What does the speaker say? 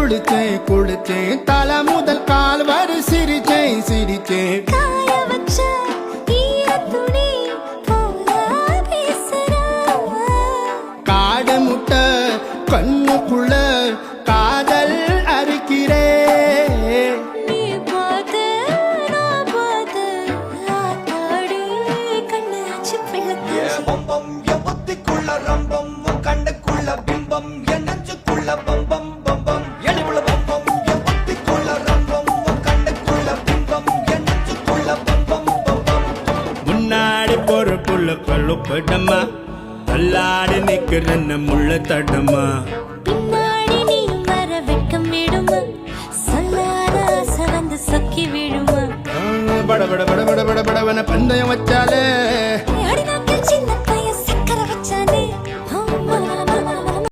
குளிச்சேன் தலை முதல் கால் வரை சிரிச்சேன் காய வச்ச ஈரத்துணி போல பேசுறா. காடு முட்டை கண்ணுக்குள்ள காதல் அறுக்கிறே. நீ பார்த்து நான் பார்த்து ஆத்தாடி கண்ணாச்சு பிள்ளை பம்பம் என் புத்திக்குள்ள ரம்பம் உன் கண்ணுக்குள்ள பிம்பம் என் நெஞ்சுக்குள்ள பம்பம் பம்பம் எளிவுள்ள பம்பம் என் புத்திக்குள்ள ரம்பம் உன் கண்ணுக்குள்ள பிம்பம் என் நெஞ்சுக்குள்ள பம்பம் பம்பம் முன்னாடி போற புள்ள கழுப்படமா தள்ளாடி நிக்கிறன்ன முள்ள தடமா. பின்னாடி நீ வர வெட்கம் விடுமா சொல்லாத ஆசை வந்து சொக்கி விடுமா. பட பட பட பட பட படவன பந்தயம் வச்சாலே